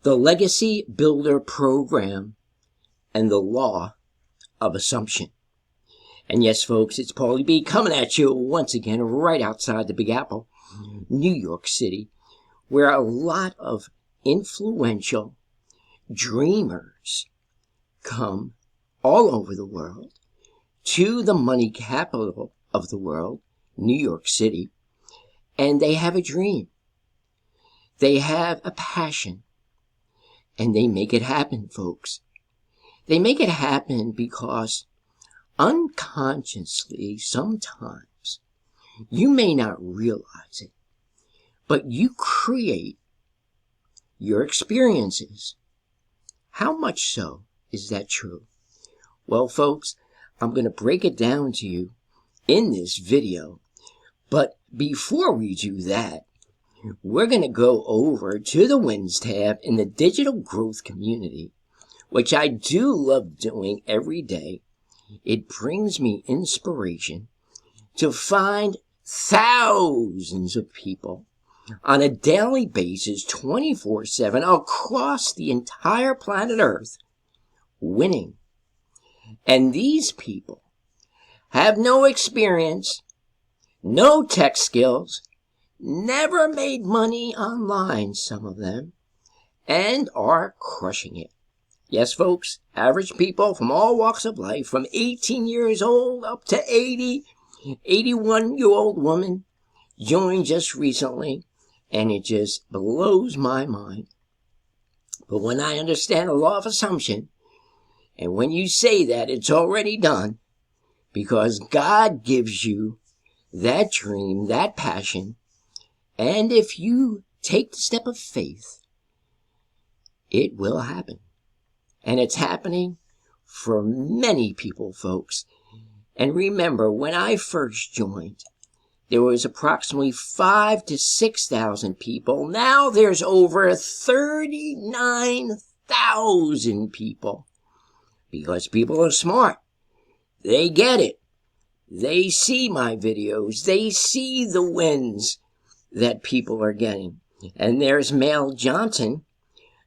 the Legacy Builder Program, and the Law of Assumption. And yes, folks, it's Paulie B coming at you once again right outside the Big Apple, New York City, where a lot of influential dreamers come all over the world to the money capital of the world, New York City, and they have a dream. They have a passion, and they make it happen, folks. They make it happen because unconsciously, sometimes, you may not realize it, but you create your experiences. How much so is that true? Well, folks, I'm going to break it down to you in this video. But before we do that, we're going to go over to the Wins tab in the digital growth community, which I do love doing every day. It brings me inspiration to find thousands of people on a daily basis, 24/7, across the entire planet Earth, winning. And these people have no experience, no tech skills, never made money online, some of them, and are crushing it. Yes, folks, average people from all walks of life, from 18 years old up to 80, 81-year-old woman, joined just recently, and it just blows my mind. But when I understand the law of assumption, and when you say that, it's already done, because God gives you that dream, that passion, and if you take the step of faith, it will happen. And it's happening for many people, folks. And remember, when I first joined, there was approximately 5,000 to 6,000 people. Now there's over 39,000 people. Because people are smart. They get it. They see my videos. They see the wins that people are getting. And there's Mel Johnson,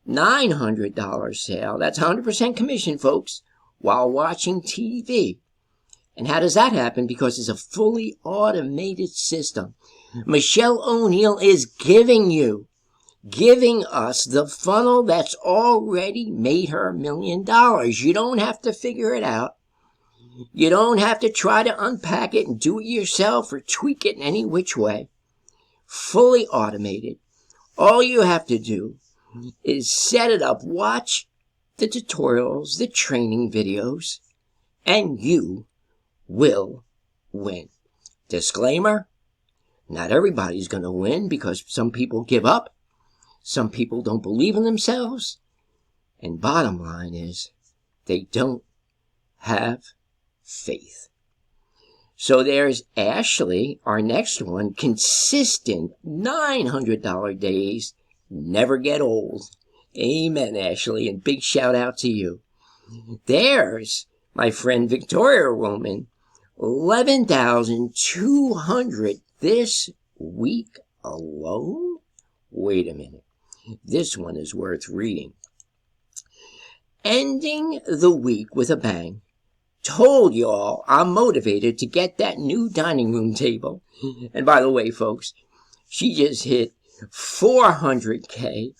$900 sale. That's 100% commission, folks, while watching TV. And how does that happen? Because it's a fully automated system. Michelle O'Neill is giving us the funnel that's already made her $1 million. You don't have to figure it out. You don't have to try to unpack it and do it yourself or tweak it in any which way. Fully automated. All you have to do is set it up, watch the tutorials, the training videos, and you will win. Disclaimer, not everybody's going to win because some people give up. Some people don't believe in themselves. And bottom line is, they don't have faith. So there's Ashley, our next one, consistent $900 days, never get old. Amen, Ashley, and big shout out to you. There's my friend Victoria Roman, 11,200 this week alone. Wait a minute. This one is worth reading. Ending the week with a bang. Told y'all I'm motivated to get that new dining room table. And by the way, folks, she just hit 400K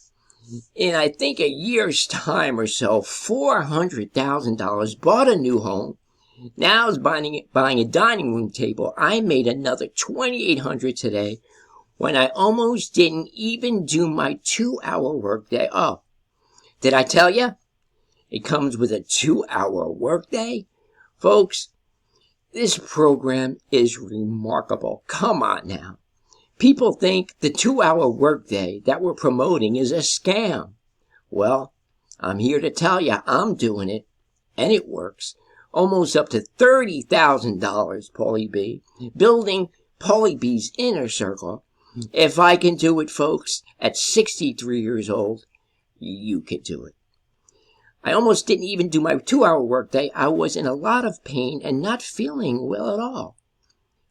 in, I think, a year's time or so. $400,000. Bought a new home. Now is buying a dining room table. I made another $2,800 today when I almost didn't even do my 2-hour workday. Oh, did I tell you? It comes with a 2-hour workday. Folks, this program is remarkable. Come on now. People think the 2-hour workday that we're promoting is a scam. Well, I'm here to tell you I'm doing it, and it works. Almost up to $30,000, Paulie B. Building Paulie B's inner circle. If I can do it, folks, at 63 years old, you can do it. I almost didn't even do my 2-hour workday. I was in a lot of pain and not feeling well at all.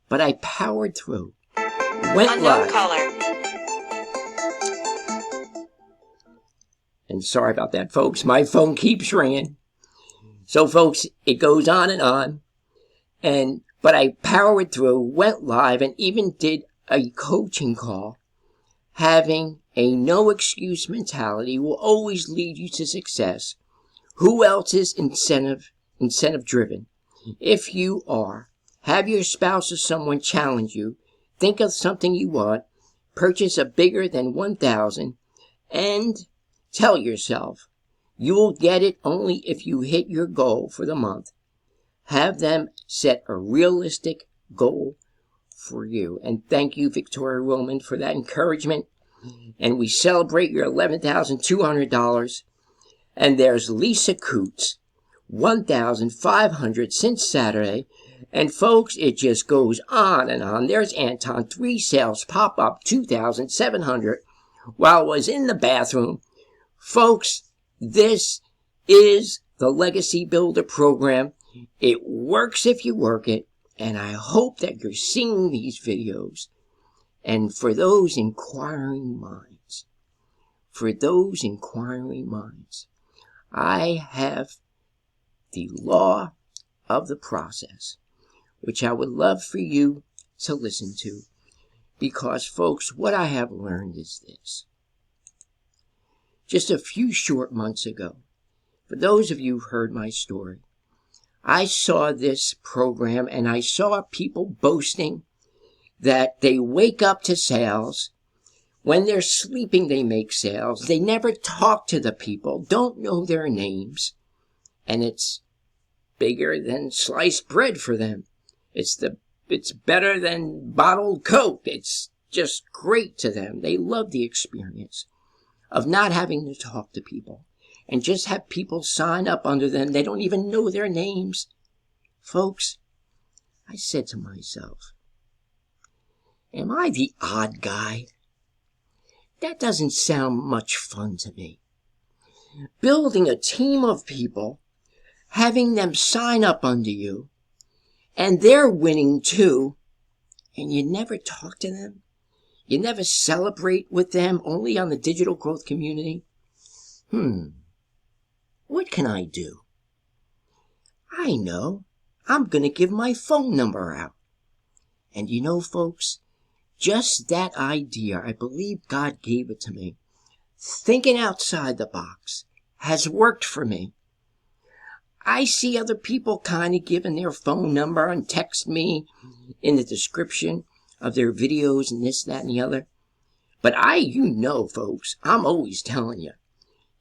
But I powered through. Went live. Caller. And sorry about that, folks. My phone keeps ringing. So, folks, it goes on and on. But I powered through, went live, and even did a coaching call. Having a no excuse mentality will always lead you to success. Who else is incentive driven? If you are, have your spouse or someone challenge you, think of something you want, purchase a bigger than 1,000, and tell yourself you will get it only if you hit your goal for the month. Have them set a realistic goal for you. And thank you, Victoria Roman, for that encouragement. And we celebrate your $11,200. And there's Lisa Coots, 1,500 since Saturday. And folks, it just goes on and on. There's Anton, 3 sales pop up, 2,700 while I was in the bathroom. Folks, this is the Legacy Builder program. It works if you work it. And I hope that you're seeing these videos. And for those inquiring minds, I have the law of the process, which I would love for you to listen to. Because, folks, what I have learned is this. Just a few short months ago, for those of you who've heard my story, I saw this program and I saw people boasting that they wake up to sales. When they're sleeping, they make sales. They never talk to the people, don't know their names. And it's bigger than sliced bread for them. It's better than bottled Coke. It's just great to them. They love the experience of not having to talk to people and just have people sign up under them. They don't even know their names. Folks, I said to myself, am I the odd guy? That doesn't sound much fun to me. Building a team of people, having them sign up under you, and they're winning too, and you never talk to them? You never celebrate with them, only on the digital growth community? What can I do? I know. I'm going to give my phone number out. And you know, folks, just that idea, I believe God gave it to me. Thinking outside the box has worked for me. I see other people kind of giving their phone number and text me in the description of their videos and this, that, and the other. But folks, I'm always telling you,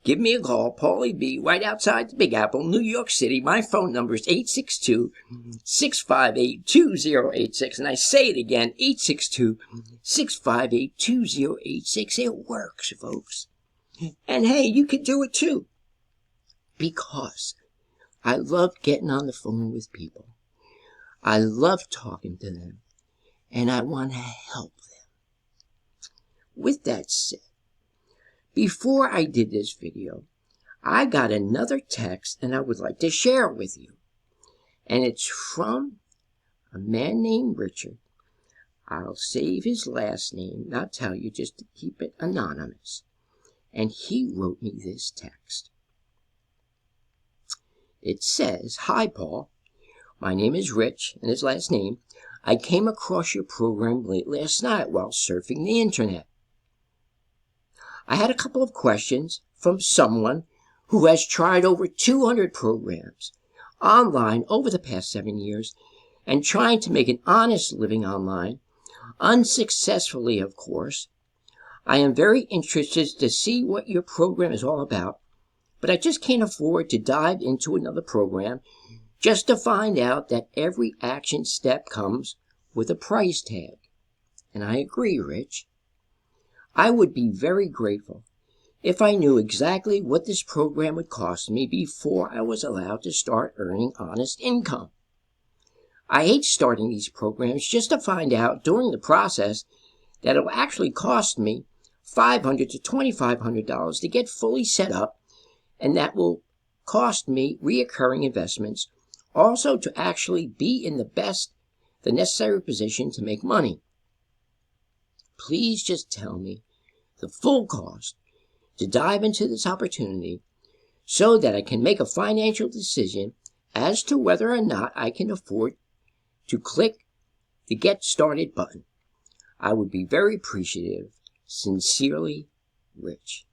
give me a call, Paulie B, right outside the Big Apple, New York City. My phone number is 862-658-2086. And I say it again, 862-658-2086. It works, folks. And hey, you can do it too. Because I love getting on the phone with people. I love talking to them. And I want to help them. With that said, before I did this video, I got another text and I would like to share it with you. And it's from a man named Richard. I'll save his last name, not tell you, just to keep it anonymous. And he wrote me this text. It says, "Hi, Paul. My name is Rich," and his last name. "I came across your program late last night while surfing the internet. I had a couple of questions from someone who has tried over 200 programs online over the past 7 years and trying to make an honest living online, unsuccessfully, of course. I am very interested to see what your program is all about, but I just can't afford to dive into another program just to find out that every action step comes with a price tag." And I agree, Rich. I would be very grateful if I knew exactly what this program would cost me before I was allowed to start earning honest income. I hate starting these programs just to find out during the process that it will actually cost me $500 to $2,500 to get fully set up, and that will cost me reoccurring investments, also to actually be in the necessary position to make money. Please just tell me the full cost to dive into this opportunity so that I can make a financial decision as to whether or not I can afford to click the Get Started button. I would be very appreciative. Sincerely, Rich.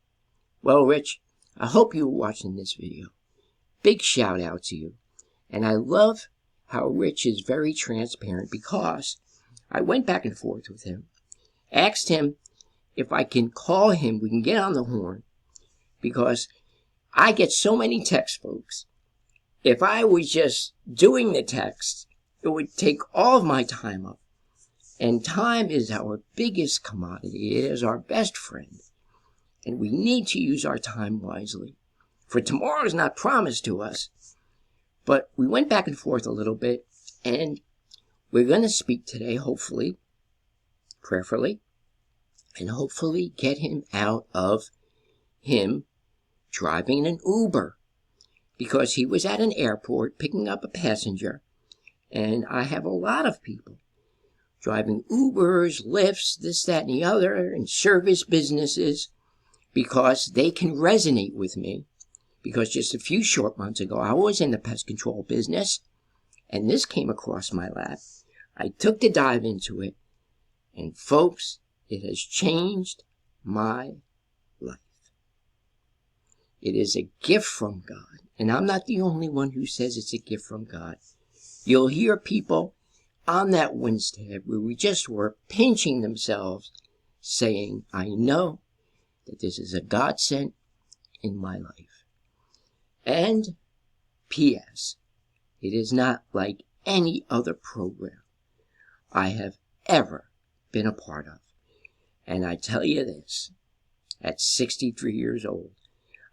Well, Rich, I hope you were watching this video. Big shout out to you. And I love how Rich is very transparent, because I went back and forth with him, asked him if I can call him, we can get on the horn, because I get so many texts, folks. If I was just doing the text, it would take all of my time up. And time is our biggest commodity. It is our best friend. And we need to use our time wisely. For tomorrow is not promised to us. But we went back and forth a little bit, and we're going to speak today, hopefully, prayerfully, and hopefully get him out of him driving an Uber, because he was at an airport picking up a passenger, and I have a lot of people driving Ubers, Lyfts, this, that, and the other, and service businesses, because they can resonate with me. Because just a few short months ago, I was in the pest control business, and this came across my lap. I took the dive into it, and folks, it has changed my life. It is a gift from God, and I'm not the only one who says it's a gift from God. You'll hear people on that Wednesday where we just were pinching themselves, saying, I know that this is a godsend in my life. And P.S. It is not like any other program I have ever been a part of. And I tell you this, at 63 years old,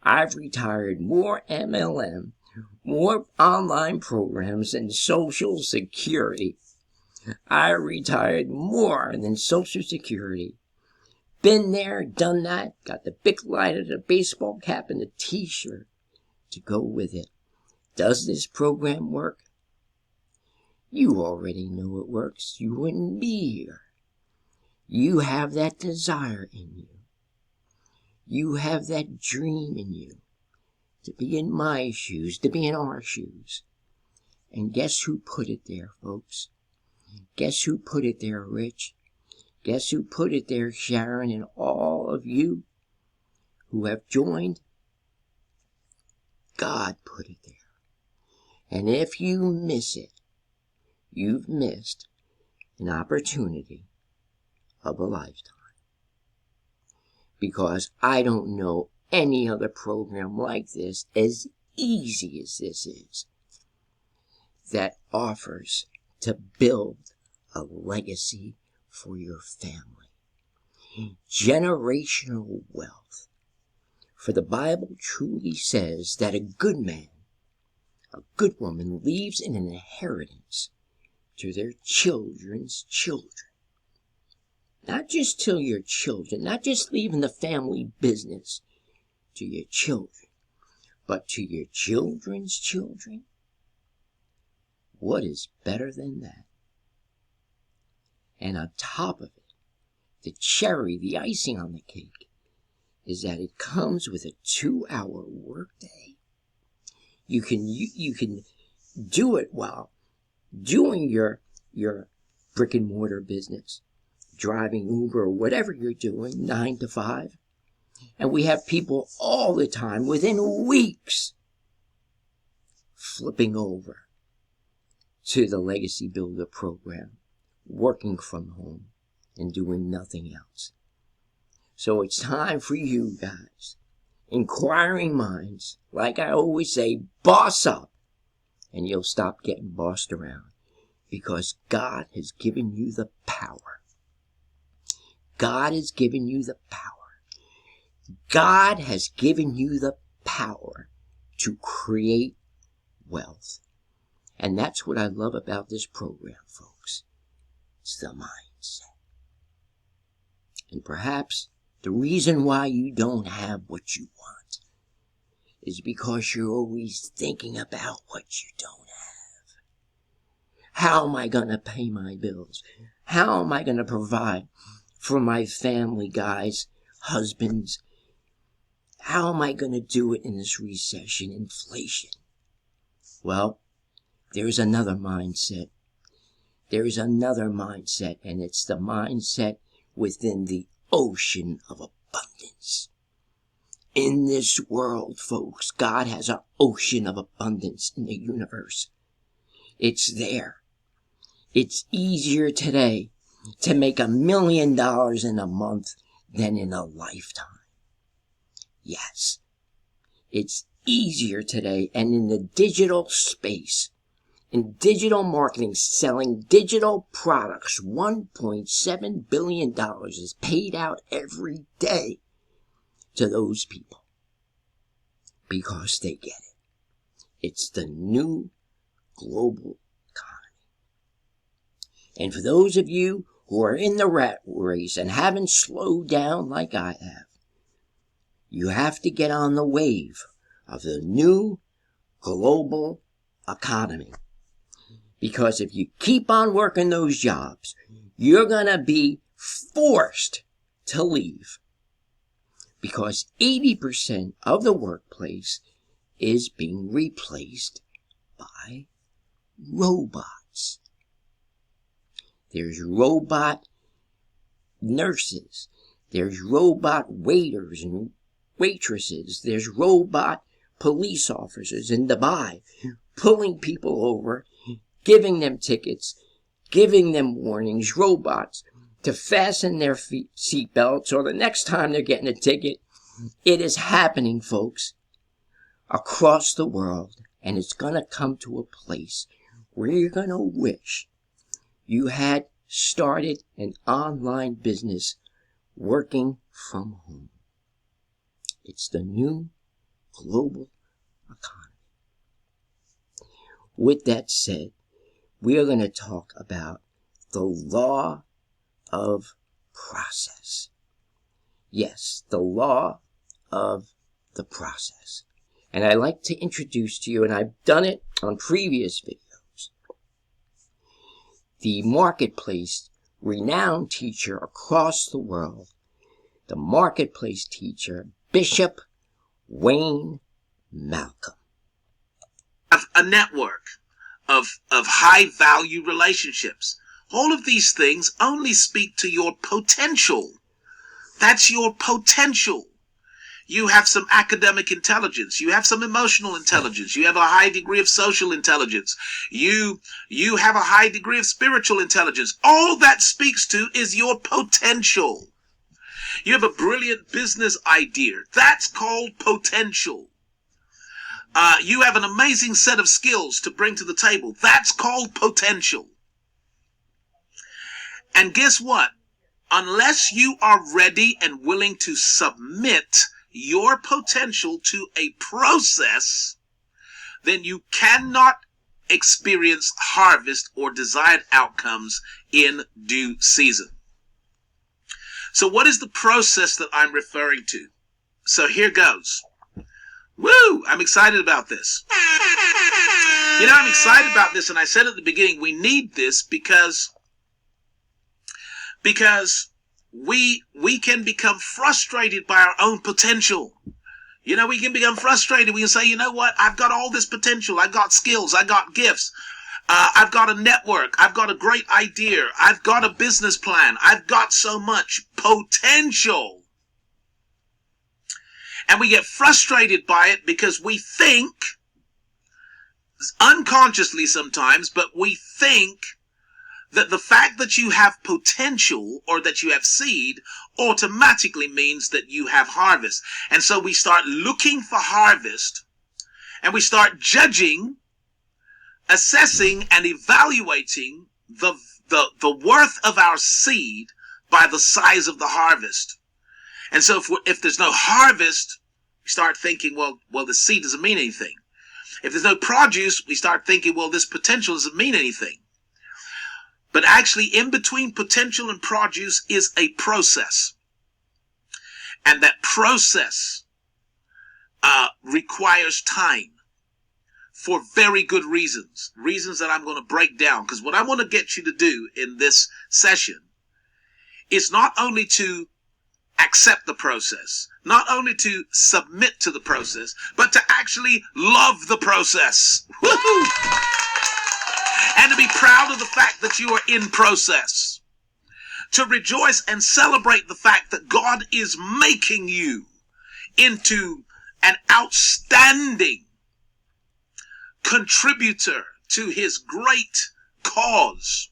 I've retired more MLM, more online programs than Social Security. I retired more than Social Security. Been there, done that, got the big light of the baseball cap and the t-shirt to go with it. Does this program work? You already know it works. You wouldn't be here. You have that desire in you. You have that dream in you to be in my shoes, to be in our shoes. And guess who put it there, folks? Guess who put it there, Rich? Guess who put it there, Sharon, and all of you who have joined? God put it there. And if you miss it, you've missed an opportunity of a lifetime. Because I don't know any other program like this, as easy as this is, that offers to build a legacy for your family. Generational wealth. For the Bible truly says that a good man, a good woman leaves an inheritance to their children's children. Not just to your children, not just leaving the family business to your children, but to your children's children. What is better than that? And on top of it, the cherry, the icing on the cake, is that it comes with a 2-hour workday. You can do it while doing your brick and mortar business, driving Uber or whatever you're doing, 9 to 5. And we have people all the time, within weeks, flipping over to the Legacy Builder program, working from home and doing nothing else. So it's time for you guys, inquiring minds, like I always say, boss up, and you'll stop getting bossed around, because God has given you the power. God has given you the power. God has given you the power to create wealth. And that's what I love about this program, folks. It's the mindset. And perhaps the reason why you don't have what you want is because you're always thinking about what you don't have. How am I going to pay my bills? How am I going to provide for my family, guys, husbands, How am I going to do it in this recession, inflation? Well, there's another mindset. There's another mindset, and it's the mindset within the ocean of abundance. In this world, folks, God has an ocean of abundance in the universe. It's there. It's easier today to make $1 million in a month than in a lifetime. Yes, it's easier today, and in the digital space, in digital marketing, selling digital products, $1.7 billion is paid out every day to those people because they get it. It's the new global economy. And for those of you who are in the rat race and haven't slowed down like I have, you have to get on the wave of the new global economy. Because if you keep on working those jobs, you're going to be forced to leave. Because 80% of the workplace is being replaced by robots. There's robot nurses. There's robot waiters and waitresses. There's robot police officers in Dubai pulling people over, giving them tickets, giving them warnings, robots to fasten their seat belts, or the next time they're getting a ticket. It is happening, folks, across the world, and it's going to come to a place where you're going to wish you had started an online business working from home. It's the new global economy. With that said, we are going to talk about the law of process. Yes, the law of the process. And I like to introduce to you, and I've done it on previous videos, the marketplace renowned teacher across the world, the marketplace teacher, Bishop Wayne Malcolm. A network of high value relationships. All of these things only speak to your potential. That's your potential. You have some academic intelligence. You have some emotional intelligence. You have a high degree of social intelligence. You have a high degree of spiritual intelligence. All that speaks to is your potential. You have a brilliant business idea. That's called potential. You have an amazing set of skills to bring to the table. That's called potential. And guess what? Unless you are ready and willing to submit your potential to a process, then you cannot experience harvest or desired outcomes in due season. So what is the process that I'm referring to? So here goes. Woo! I'm excited about this. You know, I'm excited about this, and I said at the beginning, we need this because we can become frustrated by our own potential. You know, we can become frustrated. We can say, you know what? I've got all this potential. I've got skills. I've got gifts. I've got a network. I've got a great idea. I've got a business plan. I've got so much potential. And we get frustrated by it because we think, unconsciously sometimes, but we think that the fact that you have potential or that you have seed automatically means that you have harvest. And so we start looking for harvest, and we start judging, assessing, and evaluating the worth of our seed by the size of the harvest. And so if there's no harvest, we start thinking, well, the seed doesn't mean anything. If there's no produce, we start thinking, well, this potential doesn't mean anything. But actually, in between potential and produce is a process. And that process requires time for very good reasons. Reasons that I'm going to break down. Because what I want to get you to do in this session is not only to accept the process, not only to submit to the process, but to actually love the process. Woo-hoo! And to be proud of the fact that you are in process. To rejoice and celebrate the fact that God is making you into an outstanding contributor to his great cause.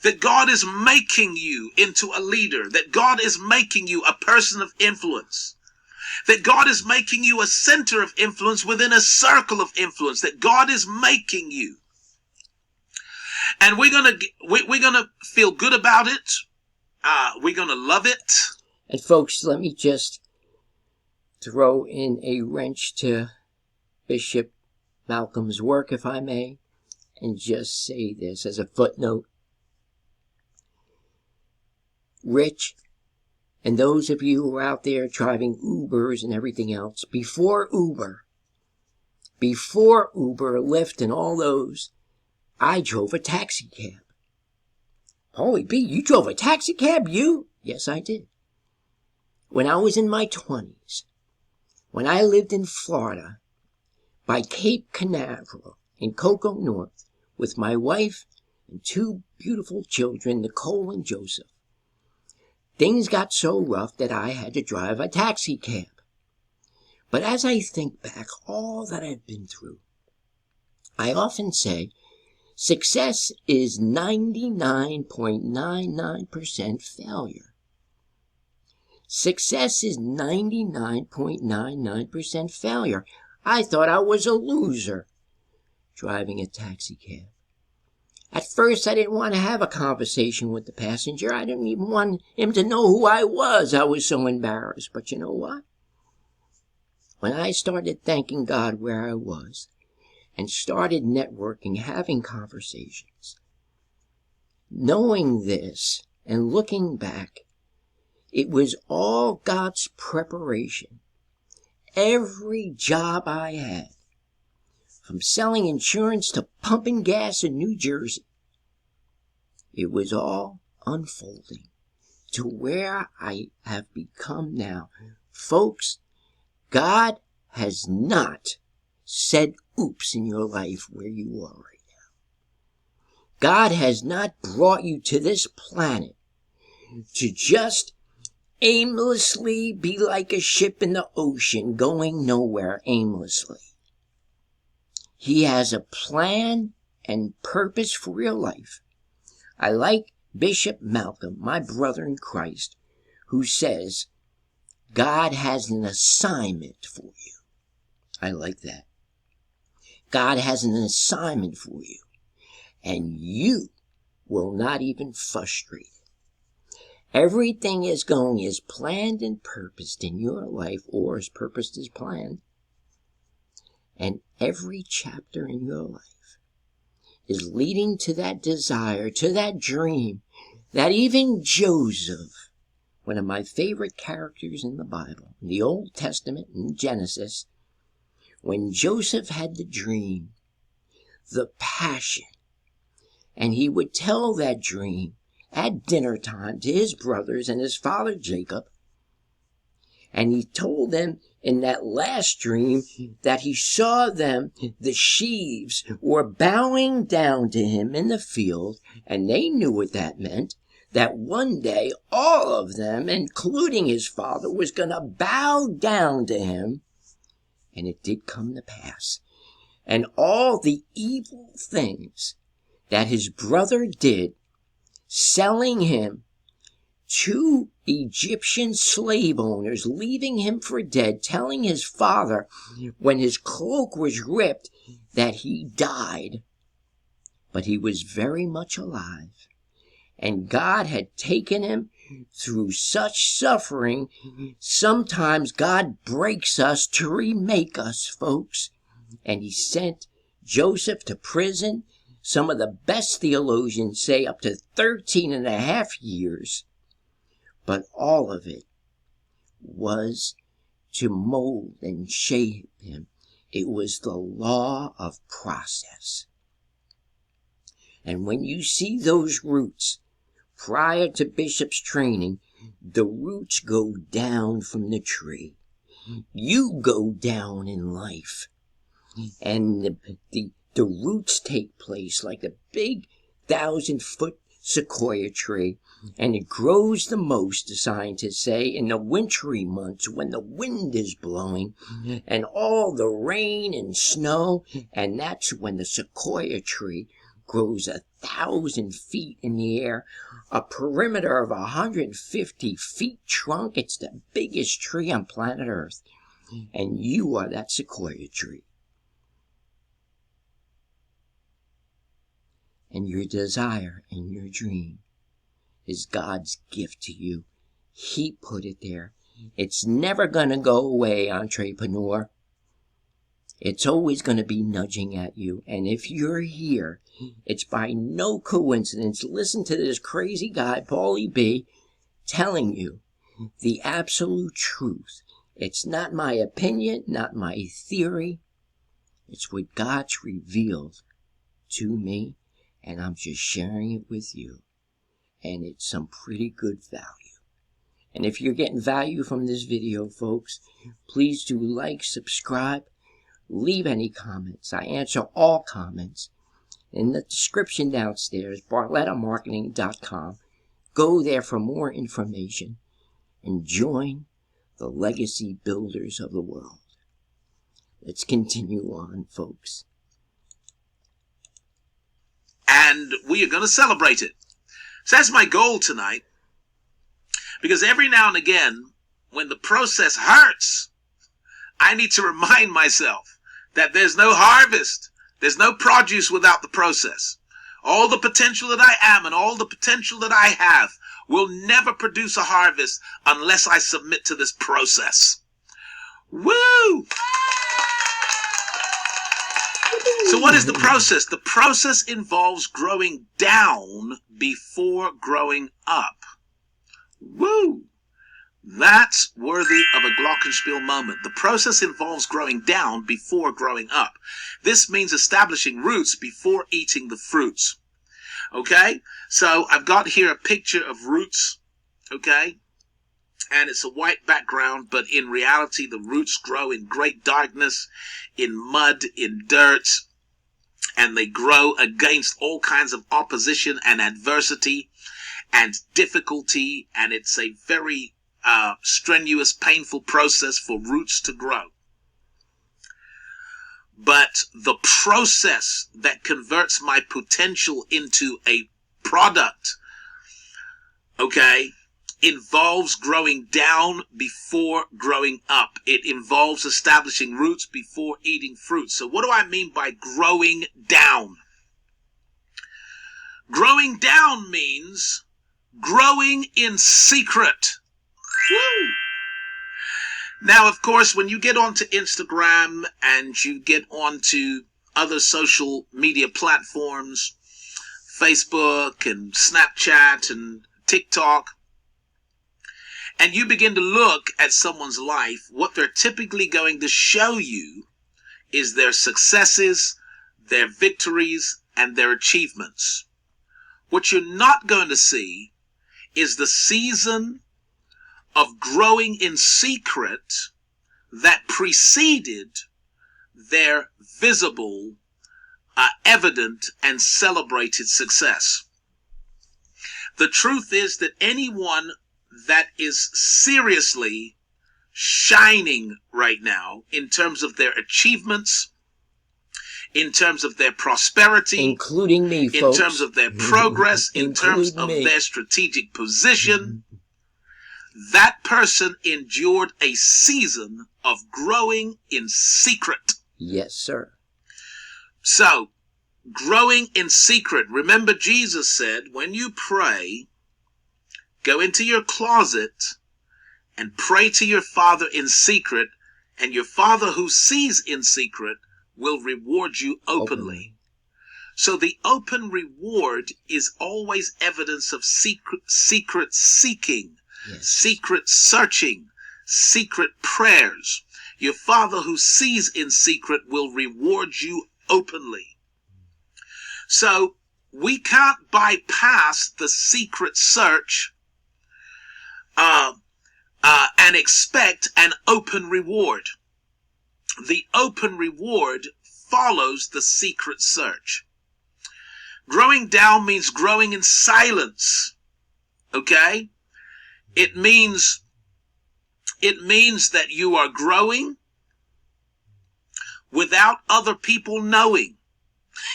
That God is making you into a leader. That God is making you a person of influence. That God is making you a center of influence within a circle of influence. That God is making you. And we're gonna feel good about it. We're gonna love it. And folks, let me just throw in a wrench to Bishop Malcolm's work, if I may, and just say this as a footnote. Rich, and those of you who are out there driving Ubers and everything else, before Uber, Lyft, and all those, I drove a taxi cab. Holy B, you drove a taxi cab, you? Yes, I did. When I was in my 20s, when I lived in Florida, by Cape Canaveral in Cocoa North, with my wife and two beautiful children, Nicole and Joseph, things got so rough that I had to drive a taxi cab. But as I think back all that I've been through, I often say success is 99.99% failure. Success is 99.99% failure. I thought I was a loser driving a taxi cab. At first, I didn't want to have a conversation with the passenger. I didn't even want him to know who I was. I was so embarrassed. But you know what? When I started thanking God where I was and started networking, having conversations, knowing this and looking back, it was all God's preparation. Every job I had, from selling insurance to pumping gas in New Jersey, it was all unfolding to where I have become now. Folks, God has not said oops in your life where you are right now. God has not brought you to this planet to just aimlessly be like a ship in the ocean going nowhere aimlessly. He has a plan and purpose for your life. I like Bishop Malcolm, my brother in Christ, who says, God has an assignment for you. I like that. God has an assignment for you, and you will not even frustrate it. Everything is going as planned and purposed in your life, or as purposed as planned. And every chapter in your life is leading to that desire, to that dream, that even Joseph, one of my favorite characters in the Bible, in the Old Testament, in Genesis, when Joseph had the dream, the passion, and he would tell that dream at dinner time to his brothers and his father Jacob, and he told them in that last dream that he saw them, the sheaves, were bowing down to him in the field, and they knew what that meant, that one day all of them, including his father, was going to bow down to him. And it did come to pass. And all the evil things that his brother did, selling him to Egyptian slave owners, leaving him for dead, telling his father when his cloak was ripped that he died. But he was very much alive. And God had taken him through such suffering. Sometimes God breaks us to remake us, folks. And he sent Joseph to prison. Some of the best theologians say up to 13 and a half years. But all of it was to mold and shape him. It was the law of process. And when you see those roots prior to Bishop's training, The roots go down from the tree. You go down in life. And the roots take place like a big 1,000-foot sequoia tree, and it grows the most, the scientists say, in the wintry months when the wind is blowing and all the rain and snow, and that's when the sequoia tree grows 1,000 feet in the air, a perimeter of 150 feet trunk. It's the biggest tree on planet Earth, and you are that sequoia tree. And your desire and your dream is God's gift to you. He put it there. It's never going to go away, entrepreneur. It's always going to be nudging at you. And if you're here, it's by no coincidence. Listen to this crazy guy, Paulie B, telling you the absolute truth. It's not my opinion, not my theory. It's what God's revealed to me. And I'm just sharing it with you. And it's some pretty good value. And if you're getting value from this video, folks, please do like, subscribe, leave any comments. I answer all comments. In the description downstairs, barlettamarketing.com. Go there for more information and join the legacy builders of the world. Let's continue on, folks. And we are going to celebrate it. So that's my goal tonight. Because every now and again, when the process hurts, I need to remind myself that there's no harvest. There's no produce without the process. All the potential that I am and all the potential that I have will never produce a harvest unless I submit to this process. Woo! So what is the process? The process involves growing down before growing up. Woo! That's worthy of a glockenspiel moment. The process involves growing down before growing up. This means establishing roots before eating the fruits. Okay? So I've got here a picture of roots. Okay? And it's a white background, but in reality the roots grow in great darkness, in mud, in dirt, and they grow against all kinds of opposition and adversity and difficulty, and it's a very strenuous, painful process for roots to grow. But the process that converts my potential into a product, okay, involves growing down before growing up. It involves establishing roots before eating fruit. So what do I mean by growing down? Growing down means growing in secret. Woo! Now, of course, when you get onto Instagram and you get onto other social media platforms, Facebook and Snapchat and TikTok, and you begin to look at someone's life, what they're typically going to show you is their successes, their victories, and their achievements. What you're not going to see is the season of growing in secret that preceded their visible, evident, and celebrated success. The truth is that anyone that is seriously shining right now in terms of their achievements, in terms of their prosperity, including me, folks, in terms of their progress, in terms of their strategic position, that person endured a season of growing in secret. Yes, sir. So, growing in secret. Remember, Jesus said, when you pray, go into your closet and pray to your Father in secret, and your Father who sees in secret will reward you openly. So the open reward is always evidence of secret seeking, yes, secret searching, secret prayers. Your Father who sees in secret will reward you openly. So we can't bypass the secret search and expect an open reward. The open reward follows the secret search. Growing down means growing in silence. Okay? It means that you are growing without other people knowing.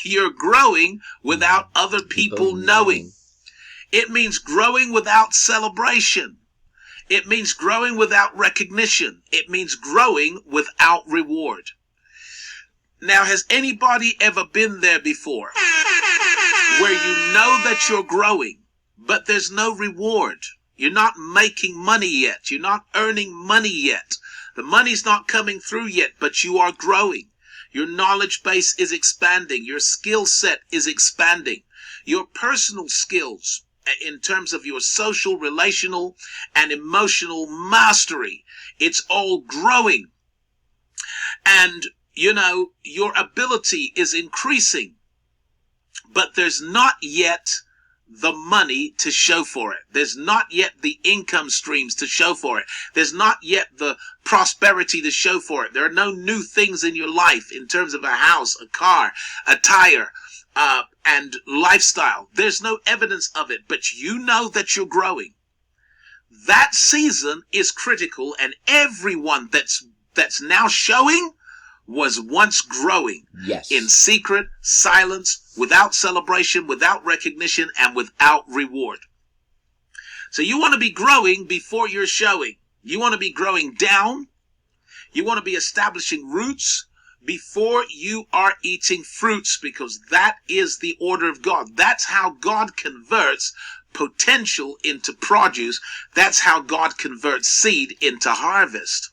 You're growing without other people knowing. It means growing without celebration. It means growing without recognition. It means growing without reward. Now, has anybody ever been there before where you know that you're growing, but there's no reward? You're not making money yet. You're not earning money yet. The money's not coming through yet, but you are growing. Your knowledge base is expanding. Your skill set is expanding. Your personal skills in terms of your social, relational, and emotional mastery, it's all growing. And, you know, your ability is increasing, but there's not yet the money to show for it. There's not yet the income streams to show for it. There's not yet the prosperity to show for it. There are no new things in your life in terms of a house, a car, a tire, and lifestyle. There's no evidence of it, but you know that you're growing. That season is critical, and everyone that's now showing was once growing. Yes. In secret, silence, without celebration, without recognition, and without reward. So you want to be growing before you're showing. You want to be growing down. You want to be establishing roots before you are eating fruits, because that is the order of God. That's how God converts potential into produce. That's how God converts seed into harvest.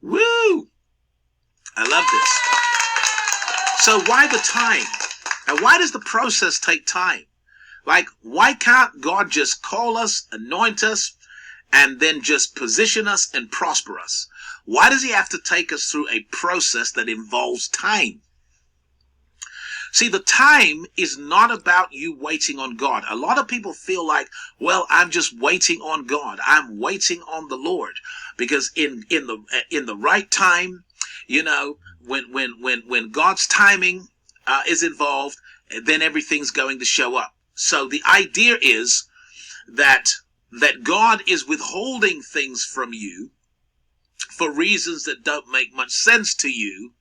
Woo! I love this. So why the time? And why does the process take time? Like, why can't God just call us, anoint us, and then just position us and prosper us? Why does he have to take us through a process that involves time? See, the time is not about you waiting on God. A lot of people feel like, well, I'm just waiting on God. I'm waiting on the Lord, because in the right time, you know, when God's timing is involved, then everything's going to show up. So the idea is that God is withholding things from you for reasons that don't make much sense to you,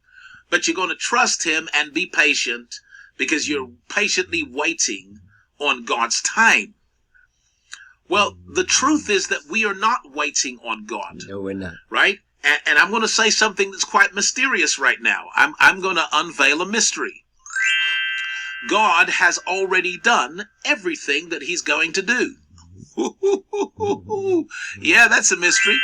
but you're going to trust him and be patient because you're patiently waiting on God's time. Well, the truth is that we are not waiting on God. No, we're not. Right? And I'm going to say something that's quite mysterious right now. I'm going to unveil a mystery. God has already done everything that he's going to do. Yeah, that's a mystery.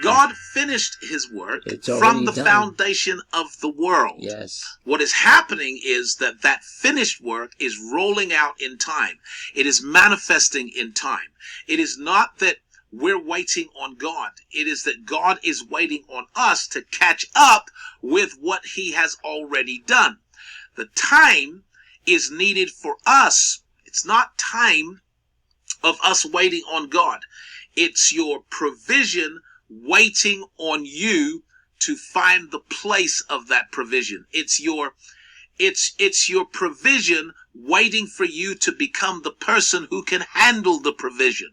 God finished his work from the foundation of the world. Yes. What is happening is that finished work is rolling out in time. It is manifesting in time. It is not that we're waiting on God. It is that God is waiting on us to catch up with what he has already done. The time is needed for us. It's not time of us waiting on God. It's your provision waiting on you to find the place of that provision. It's your provision waiting for you to become the person who can handle the provision.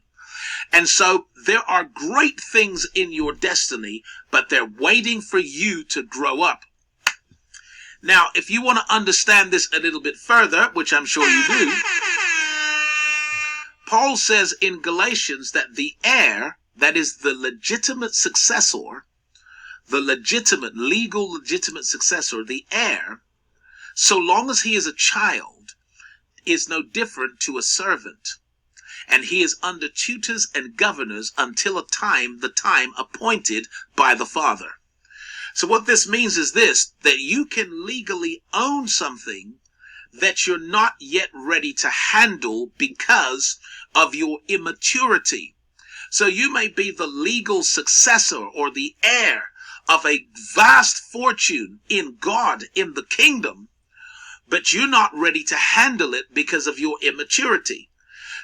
And so there are great things in your destiny, but they're waiting for you to grow up. Now, if you want to understand this a little bit further, which I'm sure you do, Paul says in Galatians that the heir, that is the legitimate successor, the legitimate, legal legitimate successor, the heir, so long as he is a child, is no different to a servant. And he is under tutors and governors until the time appointed by the Father. So what this means is this, that you can legally own something that you're not yet ready to handle because of your immaturity. So you may be the legal successor or the heir of a vast fortune in God, in the kingdom, but you're not ready to handle it because of your immaturity.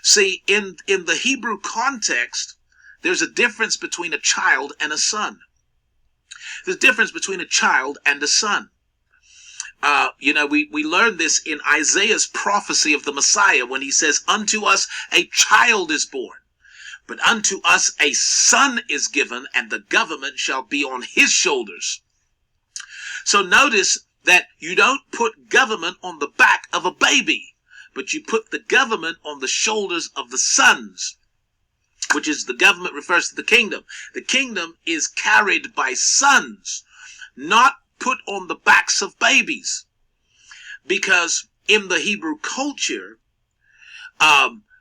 See, in the Hebrew context, there's a difference between a child and a son. There's a difference between a child and a son. We learn this in Isaiah's prophecy of the Messiah when he says, unto us a child is born, but unto us a son is given, and the government shall be on his shoulders. So notice that you don't put government on the back of a baby, but you put the government on the shoulders of the sons, which is, the government refers to the kingdom. The kingdom is carried by sons, not put on the backs of babies. Because in the Hebrew culture,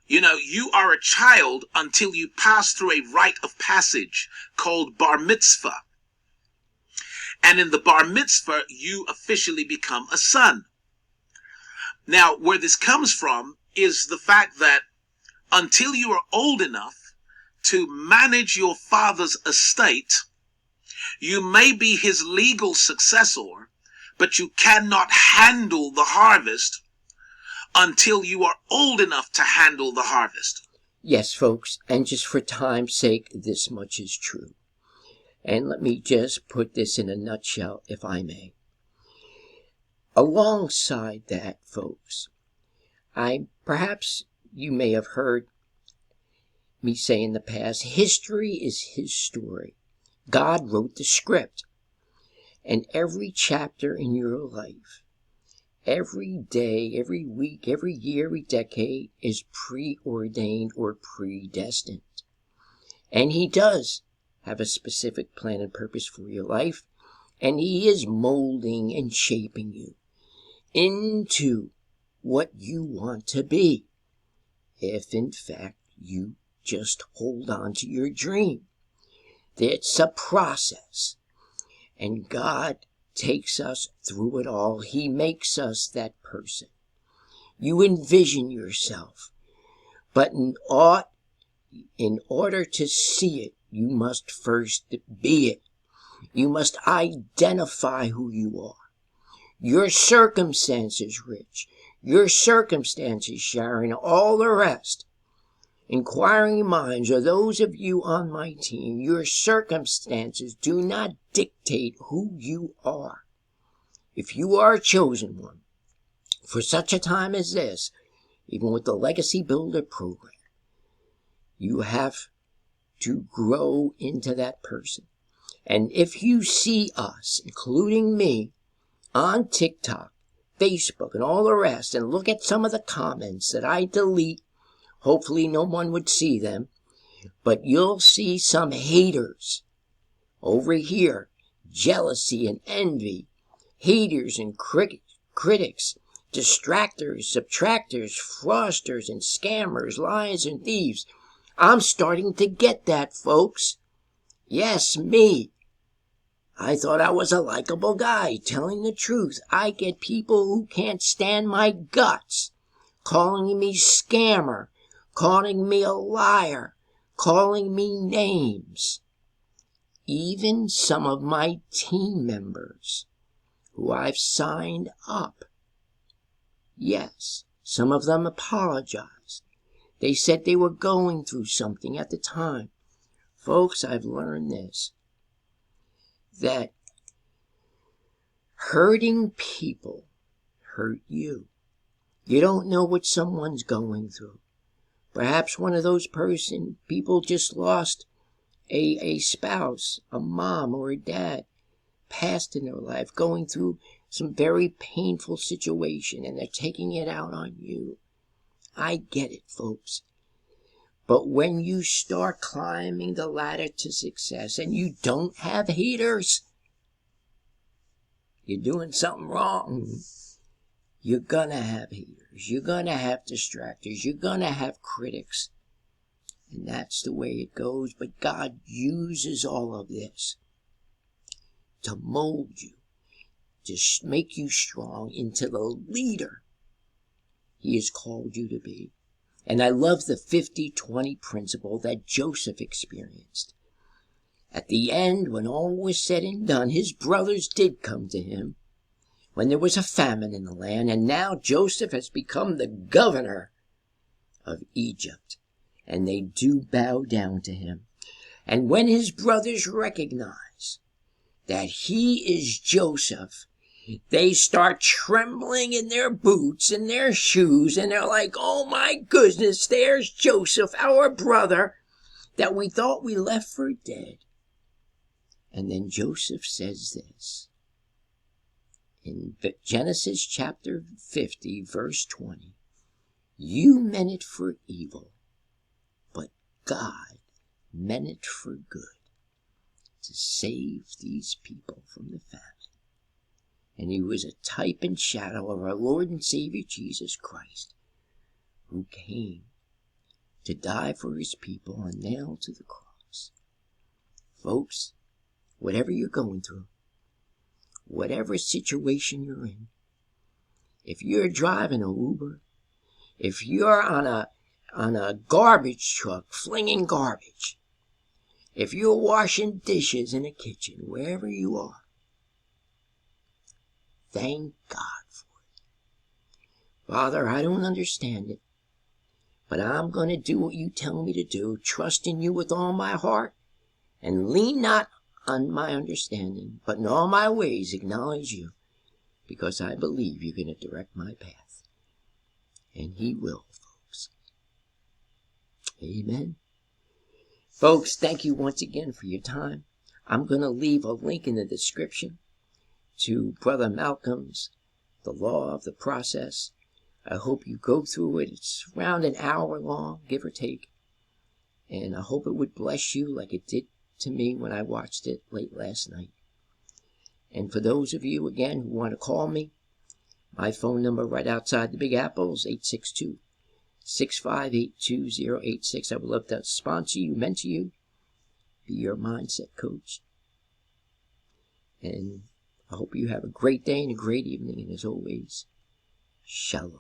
you are a child until you pass through a rite of passage called bar mitzvah. And in the bar mitzvah, you officially become a son. Now, where this comes from is the fact that until you are old enough to manage your father's estate, you may be his legal successor, but you cannot handle the harvest until you are old enough to handle the harvest. Yes, folks, and just for time's sake, this much is true. And let me just put this in a nutshell, if I may. Alongside that, folks, perhaps you may have heard me say in the past, history is his story. God wrote the script. And every chapter in your life, every day, every week, every year, every decade is preordained or predestined. And he does have a specific plan and purpose for your life. And he is molding and shaping you into what you want to be. If in fact you just hold on to your dream. It's a process. And God takes us through it all. He makes us that person. You envision yourself. But in order to see it, you must first be it. You must identify who you are. Your circumstances, Rich. Your circumstances, Sharon. All the rest. Inquiring minds, or those of you on my team, your circumstances do not dictate who you are. If you are a chosen one, for such a time as this, even with the Legacy Builder program, you have to grow into that person. And if you see us, including me, on TikTok, Facebook, and all the rest, and look at some of the comments that I delete, hopefully no one would see them, but you'll see some haters over here, jealousy and envy, haters and critics, distractors, subtractors, fraudsters and scammers, liars and thieves. I'm starting to get that, folks. Yes, me. I thought I was a likable guy, telling the truth. I get people who can't stand my guts, calling me scammer, calling me a liar, calling me names. Even some of my team members who I've signed up. Yes, some of them apologized. They said they were going through something at the time. Folks, I've learned this, that hurting people hurt you. You don't know what someone's going through. Perhaps one of those people just lost a spouse, a mom or a dad, passed in their life, going through some very painful situation, and they're taking it out on you. I get it, folks. But when you start climbing the ladder to success and you don't have haters, you're doing something wrong. You're gonna have haters. You're gonna have distractors. You're gonna have critics. And that's the way it goes. But God uses all of this to mold you, to make you strong into the leader He has called you to be. And I love the 50-20 principle that Joseph experienced. At the end, when all was said and done, his brothers did come to him when there was a famine in the land, and now Joseph has become the governor of Egypt, and they do bow down to him. And when his brothers recognize that he is Joseph, they start trembling in their boots and their shoes, and they're like, oh my goodness, there's Joseph, our brother, that we thought we left for dead. And then Joseph says this in Genesis chapter 50, verse 20. You meant it for evil, but God meant it for good, to save these people from the famine. And he was a type and shadow of our Lord and Savior Jesus Christ, who came to die for his people and nailed to the cross. Folks, whatever you're going through, whatever situation you're in, if you're driving an Uber, if you're on a garbage truck flinging garbage, if you're washing dishes in a kitchen, wherever you are, thank God for it. Father, I don't understand it, but I'm going to do what you tell me to do, trust in you with all my heart, and lean not on my understanding, but in all my ways acknowledge you, because I believe you're going to direct my path. And he will, folks. Amen. Folks, thank you once again for your time. I'm going to leave a link in the description to Brother Malcolm's The Law of the Process. I hope you go through it. It's around an hour long, give or take. And I hope it would bless you like it did to me when I watched it late last night. And for those of you, again, who want to call me, my phone number right outside the Big Apple is 862-658-2086. I would love to sponsor you, mentor you, be your mindset coach. And I hope you have a great day and a great evening. And as always, shalom.